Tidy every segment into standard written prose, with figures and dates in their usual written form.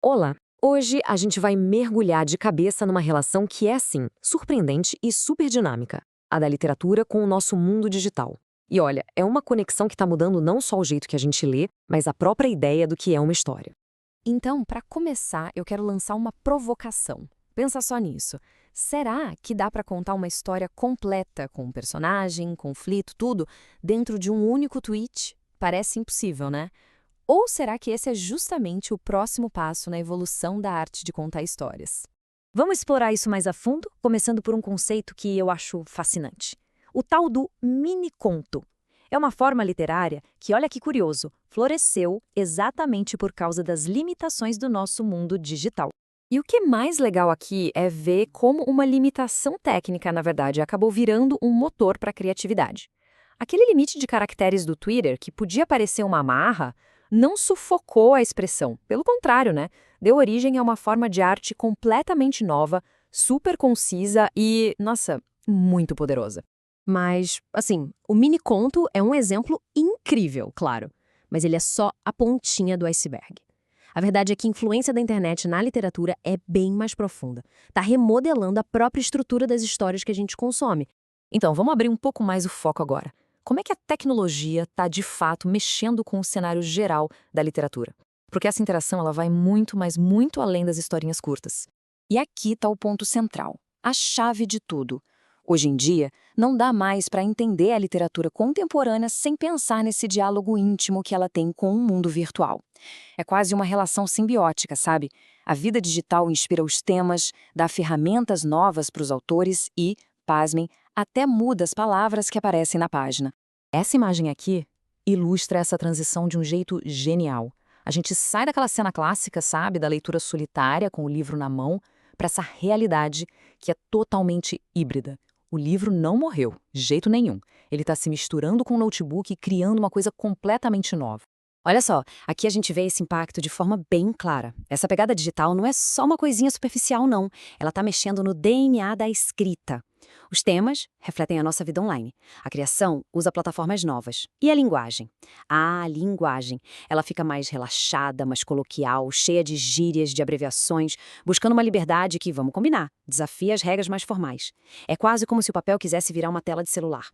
Olá! Hoje a gente vai mergulhar de cabeça numa relação que é, assim, surpreendente e super dinâmica, a da literatura com o nosso mundo digital. E olha, é uma conexão que está mudando não só o jeito que a gente lê, mas a própria ideia do que é uma história. Então, para começar, eu quero lançar uma provocação. Pensa só nisso. Será que dá para contar uma história completa, com personagem, conflito, tudo, dentro de um único tweet? Parece impossível, né? Ou será que esse é justamente o próximo passo na evolução da arte de contar histórias? Vamos explorar isso mais a fundo, começando por um conceito que eu acho fascinante. O tal do mini-conto. É uma forma literária que, olha que curioso, floresceu exatamente por causa das limitações do nosso mundo digital. E o que é mais legal aqui é ver como uma limitação técnica, na verdade, acabou virando um motor para a criatividade. Aquele limite de caracteres do Twitter, que podia parecer uma amarra, não sufocou a expressão. Pelo contrário, né? Deu origem a uma forma de arte completamente nova, super concisa e, nossa, muito poderosa. Mas, assim, o mini-conto é um exemplo incrível, claro, mas ele é só a pontinha do iceberg. A verdade é que a influência da internet na literatura é bem mais profunda. Está remodelando a própria estrutura das histórias que a gente consome. Então, vamos abrir um pouco mais o foco agora. Como é que a tecnologia está, de fato, mexendo com o cenário geral da literatura? Porque essa interação ela vai muito, mas muito além das historinhas curtas. E aqui está o ponto central, a chave de tudo. Hoje em dia, não dá mais para entender a literatura contemporânea sem pensar nesse diálogo íntimo que ela tem com o mundo virtual. É quase uma relação simbiótica, sabe? A vida digital inspira os temas, dá ferramentas novas para os autores e, pasmem, até muda as palavras que aparecem na página. Essa imagem aqui ilustra essa transição de um jeito genial. A gente sai daquela cena clássica, sabe, da leitura solitária com o livro na mão, para essa realidade que é totalmente híbrida. O livro não morreu, de jeito nenhum. Ele está se misturando com o notebook e criando uma coisa completamente nova. Olha só, aqui a gente vê esse impacto de forma bem clara. Essa pegada digital não é só uma coisinha superficial, não. Ela está mexendo no DNA da escrita. Os temas refletem a nossa vida online. A criação usa plataformas novas. E a linguagem? A linguagem. Ela fica mais relaxada, mais coloquial, cheia de gírias, de abreviações, buscando uma liberdade que, vamos combinar, desafia as regras mais formais. É quase como se o papel quisesse virar uma tela de celular.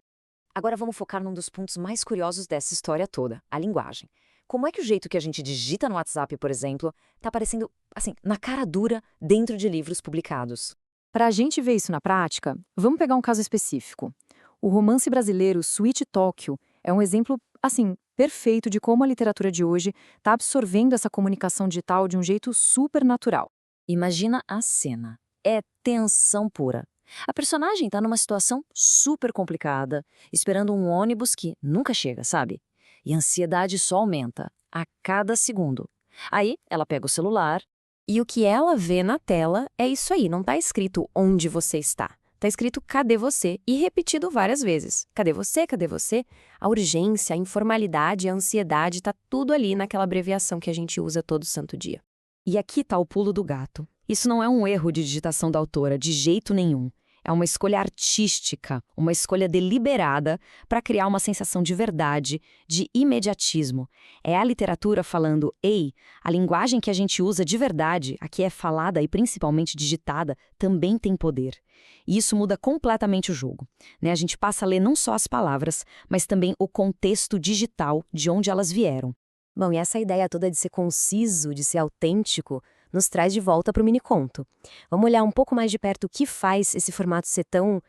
Agora vamos focar num dos pontos mais curiosos dessa história toda, a linguagem. Como é que o jeito que a gente digita no WhatsApp, por exemplo, está aparecendo, assim, na cara dura dentro de livros publicados? Para a gente ver isso na prática, vamos pegar um caso específico. O romance brasileiro Sweet Tóquio é um exemplo, assim, perfeito de como a literatura de hoje está absorvendo essa comunicação digital de um jeito super natural. Imagina a cena. É tensão pura. A personagem está numa situação super complicada, esperando um ônibus que nunca chega, sabe? E a ansiedade só aumenta, a cada segundo. Aí, ela pega o celular. E o que ela vê na tela é isso aí, não está escrito onde você está. Está escrito cadê você e repetido várias vezes. Cadê você? Cadê você? A urgência, a informalidade, a ansiedade, está tudo ali naquela abreviação que a gente usa todo santo dia. E aqui está o pulo do gato. Isso não é um erro de digitação da autora, de jeito nenhum. É uma escolha artística, uma escolha deliberada para criar uma sensação de verdade, de imediatismo. É a literatura falando, ei, a linguagem que a gente usa de verdade, a que é falada e principalmente digitada, também tem poder. E isso muda completamente o jogo, né? A gente passa a ler não só as palavras, mas também o contexto digital de onde elas vieram. Bom, e essa ideia toda de ser conciso, de ser autêntico, nos traz de volta para o mini-conto. Vamos olhar um pouco mais de perto o que faz esse formato ser tão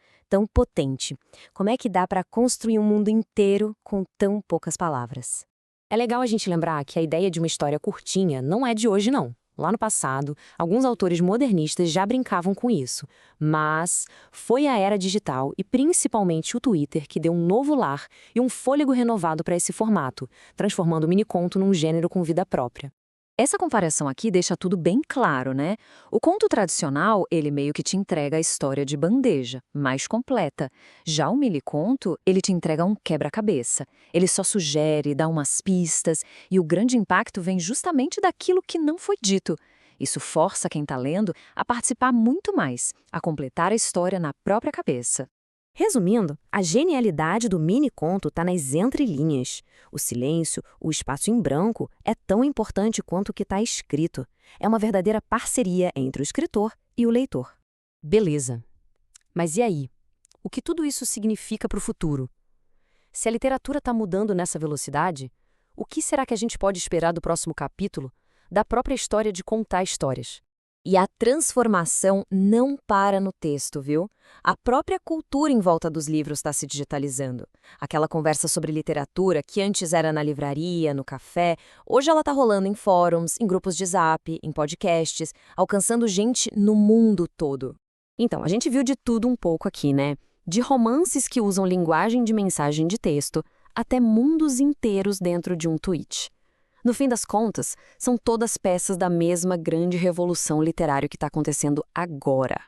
potente. Como é que dá para construir um mundo inteiro com tão poucas palavras? É legal a gente lembrar que a ideia de uma história curtinha não é de hoje, não. Lá no passado, alguns autores modernistas já brincavam com isso, mas foi a era digital e principalmente o Twitter que deu um novo lar e um fôlego renovado para esse formato, transformando o mini-conto num gênero com vida própria. Essa comparação aqui deixa tudo bem claro, né? O conto tradicional, ele meio que te entrega a história de bandeja, mais completa. Já o mini-conto, ele te entrega um quebra-cabeça. Ele só sugere, dá umas pistas, e o grande impacto vem justamente daquilo que não foi dito. Isso força quem está lendo a participar muito mais, a completar a história na própria cabeça. Resumindo, a genialidade do mini-conto está nas entrelinhas. O silêncio, o espaço em branco, é tão importante quanto o que está escrito. É uma verdadeira parceria entre o escritor e o leitor. Beleza. Mas e aí? O que tudo isso significa para o futuro? Se a literatura está mudando nessa velocidade, o que será que a gente pode esperar do próximo capítulo, da própria história de contar histórias? E a transformação não para no texto, viu? A própria cultura em volta dos livros está se digitalizando. Aquela conversa sobre literatura que antes era na livraria, no café, hoje ela está rolando em fóruns, em grupos de Zap, em podcasts, alcançando gente no mundo todo. Então, a gente viu de tudo um pouco aqui, né? De romances que usam linguagem de mensagem de texto, até mundos inteiros dentro de um tweet. No fim das contas, são todas peças da mesma grande revolução literária que está acontecendo agora.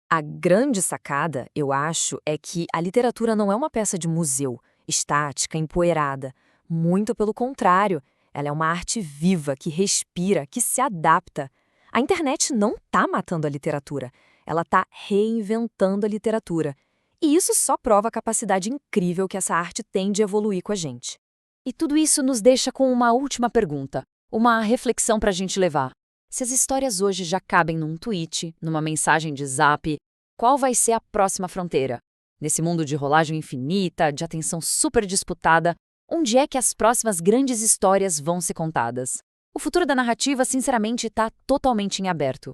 A grande sacada, eu acho, é que a literatura não é uma peça de museu, estática, empoeirada. Muito pelo contrário, ela é uma arte viva, que respira, que se adapta. A internet não está matando a literatura, ela está reinventando a literatura. E isso só prova a capacidade incrível que essa arte tem de evoluir com a gente. E tudo isso nos deixa com uma última pergunta, uma reflexão para a gente levar. Se as histórias hoje já cabem num tweet, numa mensagem de Zap, qual vai ser a próxima fronteira? Nesse mundo de rolagem infinita, de atenção super disputada, onde é que as próximas grandes histórias vão ser contadas? O futuro da narrativa, sinceramente, está totalmente em aberto.